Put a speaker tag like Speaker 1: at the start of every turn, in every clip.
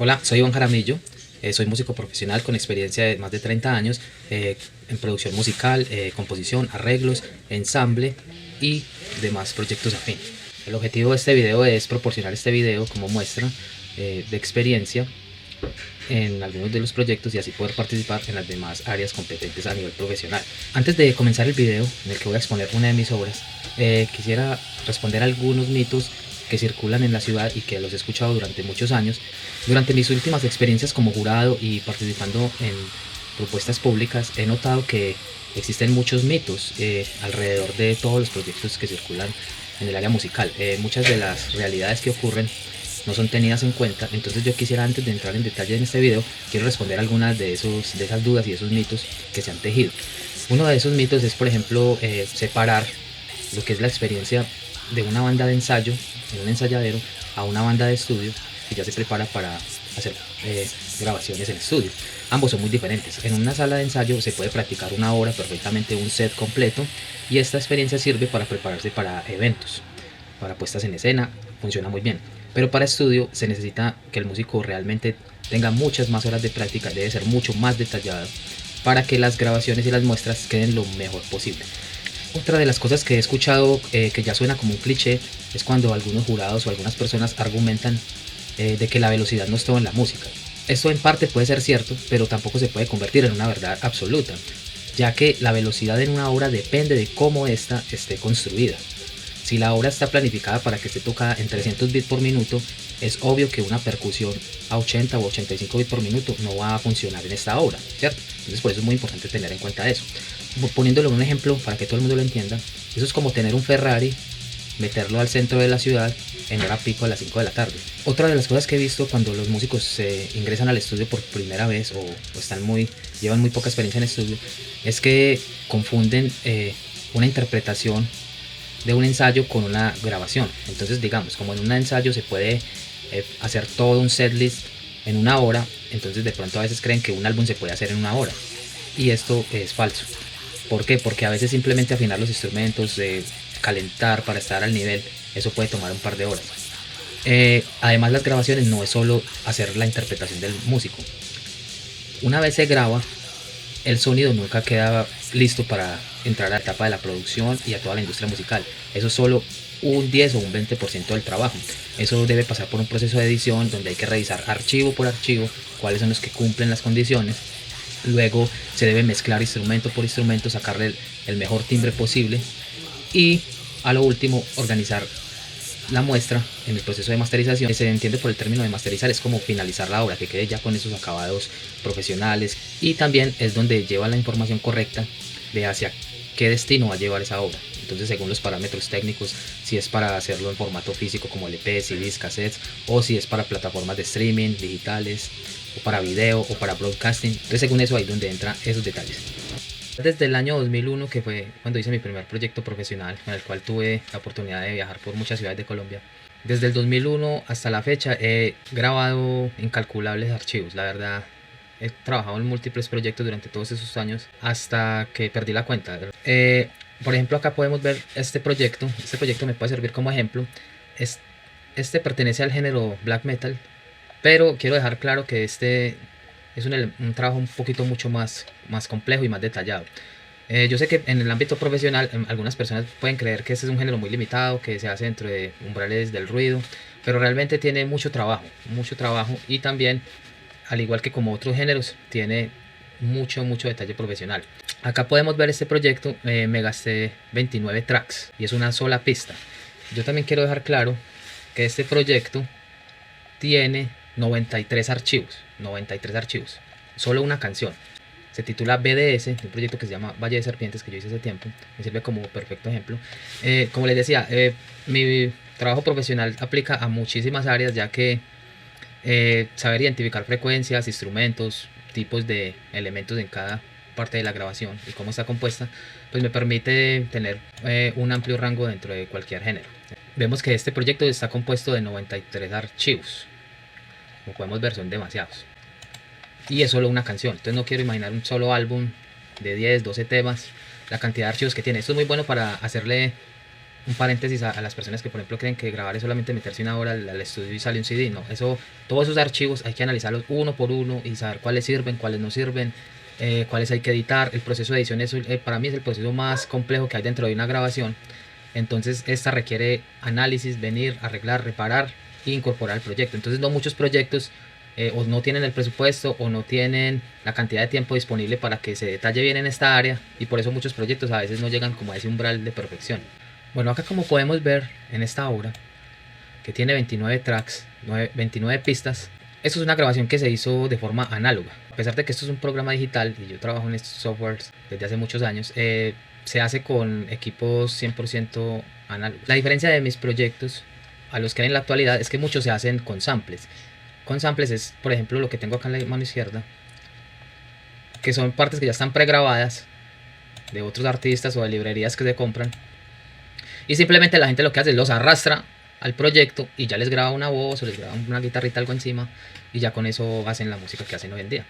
Speaker 1: Hola, soy Iván Jaramillo, soy músico profesional con experiencia de más de 30 años en producción musical, composición, arreglos, ensamble y demás proyectos afín. El objetivo de este video es proporcionar este video como muestra de experiencia en algunos de los proyectos y así poder participar en las demás áreas competentes a nivel profesional. Antes de comenzar el video en el que voy a exponer una de mis obras, quisiera responder a algunos mitos que circulan en la ciudad y que los he escuchado durante muchos años. Durante mis últimas experiencias como jurado y participando en propuestas públicas, he notado que existen muchos mitos alrededor de todos los proyectos que circulan en el área musical. Muchas de las realidades que ocurren no son tenidas en cuenta. Entonces yo quisiera, antes de entrar en detalle en este video, quiero responder algunas de esas dudas y esos mitos que se han tejido. Uno de esos mitos es, por ejemplo, separar lo que es la experiencia de una banda de ensayo, en un ensayadero, a una banda de estudio que ya se prepara para hacer grabaciones en estudio. Ambos son muy diferentes. En una sala de ensayo se puede practicar una hora perfectamente, un set completo, y esta experiencia sirve para prepararse para eventos, para puestas en escena, funciona muy bien. Pero para estudio se necesita que el músico realmente tenga muchas más horas de práctica, debe ser mucho más detallado para que las grabaciones y las muestras queden lo mejor posible. Otra de las cosas que he escuchado que ya suena como un cliché es cuando algunos jurados o algunas personas argumentan de que la velocidad no es todo en la música. Esto en parte puede ser cierto, pero tampoco se puede convertir en una verdad absoluta, ya que la velocidad en una obra depende de cómo ésta esté construida. Si la obra está planificada para que esté tocada en 300 bits por minuto, es obvio que una percusión a 80 o 85 bits por minuto no va a funcionar en esta obra, ¿cierto? Entonces por eso es muy importante tener en cuenta eso. Poniéndolo en un ejemplo para que todo el mundo lo entienda, eso es como tener un Ferrari, meterlo al centro de la ciudad en hora pico a las 5 de la tarde. Otra de las cosas que he visto cuando los músicos se ingresan al estudio por primera vez o llevan muy poca experiencia en estudio, es que confunden una interpretación de un ensayo con una grabación. Entonces, digamos, como en un ensayo se puede hacer todo un setlist en una hora, entonces de pronto a veces creen que un álbum se puede hacer en una hora, y esto es falso. ¿Por qué? Porque a veces simplemente afinar los instrumentos, calentar para estar al nivel, eso puede tomar un par de horas. Además, las grabaciones no es solo hacer la interpretación del músico. Una vez se graba, el sonido nunca queda listo para entrar a la etapa de la producción y a toda la industria musical. Eso es solo un 10 o un 20% del trabajo. Eso debe pasar por un proceso de edición donde hay que revisar archivo por archivo cuáles son los que cumplen las condiciones. Luego se debe mezclar instrumento por instrumento, sacarle el mejor timbre posible, y a lo último organizar la muestra en el proceso de masterización, que se entiende por el término de masterizar, es como finalizar la obra, que quede ya con esos acabados profesionales, y también es donde lleva la información correcta de hacia qué destino va a llevar esa obra. Entonces, según los parámetros técnicos, si es para hacerlo en formato físico como LP, CDs, cassettes, o si es para plataformas de streaming digitales, o para video, o para broadcasting. Entonces, según eso, ahí es donde entran esos detalles. Desde el año 2001, que fue cuando hice mi primer proyecto profesional, en el cual tuve la oportunidad de viajar por muchas ciudades de Colombia, desde el 2001 hasta la fecha he grabado incalculables archivos. La verdad, he trabajado en múltiples proyectos durante todos esos años hasta que perdí la cuenta. Por ejemplo, acá podemos ver este proyecto. Este proyecto me puede servir como ejemplo. Este pertenece al género black metal, pero quiero dejar claro que este es un trabajo un poquito mucho más complejo y más detallado. Yo sé que en el ámbito profesional algunas personas pueden creer que este es un género muy limitado, que se hace dentro de umbrales del ruido, pero realmente tiene mucho trabajo, y también, al igual que como otros géneros, tiene mucho detalle profesional. Acá podemos ver este proyecto. Me gasté 29 tracks y es una sola pista. Yo también quiero dejar claro que este proyecto tiene 93 archivos, solo una canción. Se titula BDS, un proyecto que se llama Valle de Serpientes, que yo hice hace tiempo, me sirve como perfecto ejemplo. Como les decía, mi trabajo profesional aplica a muchísimas áreas, ya que saber identificar frecuencias, instrumentos, tipos de elementos en cada parte de la grabación y cómo está compuesta, pues me permite tener un amplio rango dentro de cualquier género. Vemos que este proyecto está compuesto de 93 archivos. Como podemos ver, son demasiados. Y es solo una canción. Entonces no quiero imaginar un solo álbum de 10, 12 temas, la cantidad de archivos que tiene. Esto es muy bueno para hacerle un paréntesis a las personas que por ejemplo creen que grabar es solamente meterse una hora al estudio y sale un CD. No, eso, todos esos archivos hay que analizarlos uno por uno y saber cuáles sirven, cuáles no sirven, cuáles hay que editar. El proceso de edición es, para mí es el proceso más complejo que hay dentro de una grabación. Entonces esta requiere análisis, venir, arreglar, reparar e incorporar al proyecto. Entonces no muchos proyectos o no tienen el presupuesto o no tienen la cantidad de tiempo disponible para que se detalle bien en esta área, y por eso muchos proyectos a veces no llegan como a ese umbral de perfección. Bueno, acá como podemos ver en esta obra, que tiene 29 tracks, 29 pistas, esto es una grabación que se hizo de forma análoga. A pesar de que esto es un programa digital y yo trabajo en estos softwares desde hace muchos años, se hace con equipos 100% análogos. La diferencia de mis proyectos a los que hay en la actualidad es que muchos se hacen con samples. Con samples es, por ejemplo, lo que tengo acá en la mano izquierda, que son partes que ya están pregrabadas de otros artistas o de librerías que se compran, y simplemente la gente lo que hace es los arrastra al proyecto y ya les graba una voz o les graba una guitarrita algo encima, y ya con eso hacen la música que hacen hoy en día.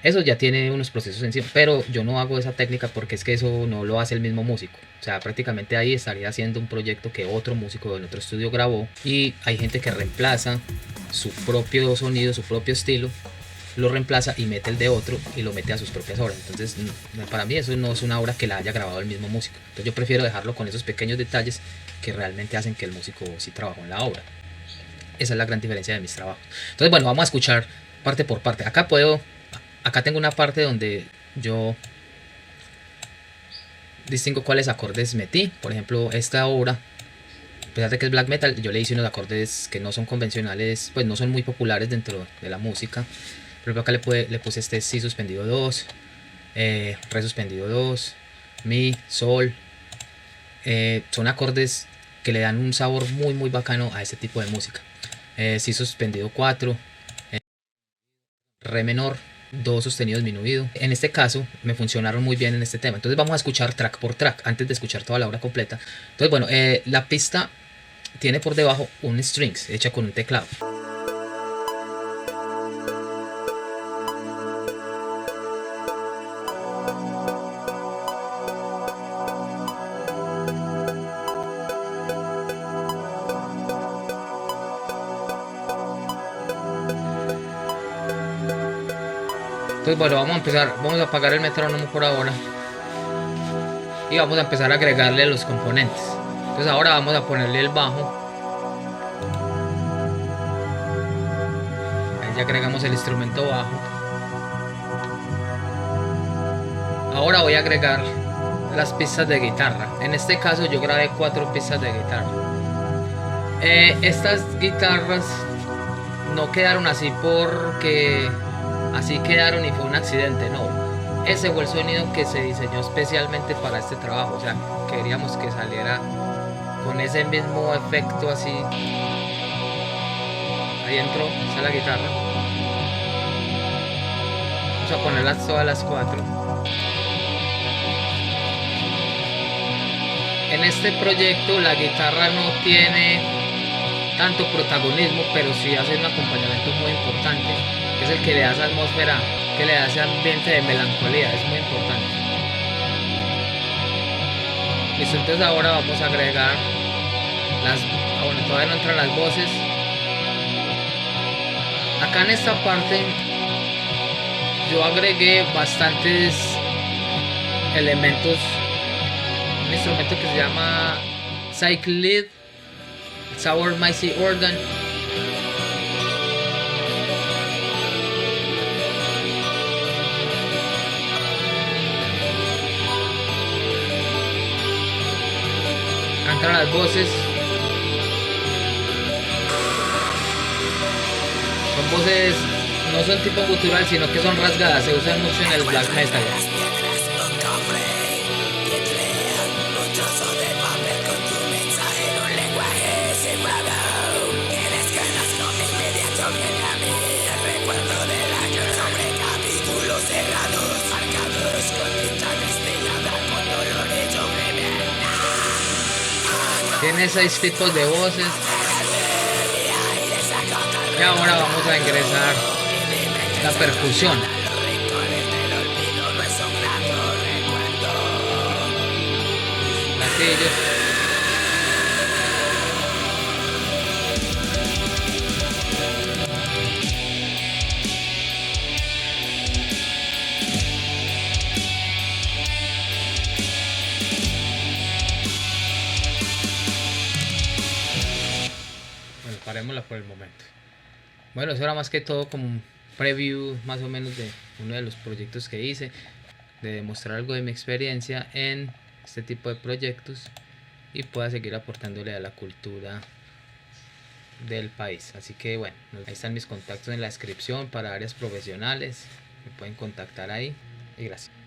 Speaker 1: Eso ya tiene unos procesos encima, pero yo no hago esa técnica porque es que eso no lo hace el mismo músico. O sea, prácticamente ahí estaría haciendo un proyecto que otro músico en otro estudio grabó, y hay gente que reemplaza su propio sonido, su propio estilo, lo reemplaza y mete el de otro y lo mete a sus propias obras. Entonces para mí eso no es una obra que la haya grabado el mismo músico. Entonces yo prefiero dejarlo con esos pequeños detalles que realmente hacen que el músico sí trabajó en la obra. Esa es la gran diferencia de mis trabajos. Entonces bueno, vamos a escuchar parte por parte. Acá tengo una parte donde yo distingo cuáles acordes metí. Por ejemplo, esta obra, a pesar de que es black metal, yo le hice unos acordes que no son convencionales, pues no son muy populares dentro de la música. Por ejemplo, acá le puse este si suspendido 2, re suspendido 2, mi, sol. Son acordes que le dan un sabor muy bacano a este tipo de música. Si suspendido 4, re menor, do sostenido disminuido. En este caso me funcionaron muy bien en este tema. Entonces vamos a escuchar track por track antes de escuchar toda la obra completa. Entonces bueno, la pista tiene por debajo un strings hecha con un teclado. Entonces bueno, vamos a apagar el metrónomo por ahora y vamos a empezar a agregarle los componentes. Entonces ahora vamos a ponerle el bajo. Ahí ya agregamos el instrumento bajo. Ahora voy a agregar las pistas de guitarra. En este caso yo grabé 4 pistas de guitarra. Estas guitarras no quedaron así porque así quedaron y fue un accidente, no. Ese fue el sonido que se diseñó especialmente para este trabajo. O sea, queríamos que saliera con ese mismo efecto así. Ahí entró, esa es la guitarra. Vamos a ponerlas todas las 4. En este proyecto la guitarra no tiene tanto protagonismo, pero sí hace un acompañamiento muy importante, que es el que le da esa atmósfera, que le da ese ambiente de melancolía, es muy importante. Listo, entonces ahora vamos a agregar bueno, todavía no entran las voces. Acá en esta parte yo agregué bastantes elementos, un instrumento que se llama Cycle Lead, Sour Mighty Organ. Cantan las voces. Son voces, no son tipo gutural, sino que son rasgadas, se usan mucho en el black metal. Tiene 6 tipos de voces. Y ahora vamos a ingresar la percusión. Platillos. parémosla por el momento. Bueno, eso era más que todo como un preview más o menos de uno de los proyectos que hice, de demostrar algo de mi experiencia en este tipo de proyectos y pueda seguir aportándole a la cultura del país. Así que bueno, ahí están mis contactos en la descripción para áreas profesionales, me pueden contactar ahí y gracias.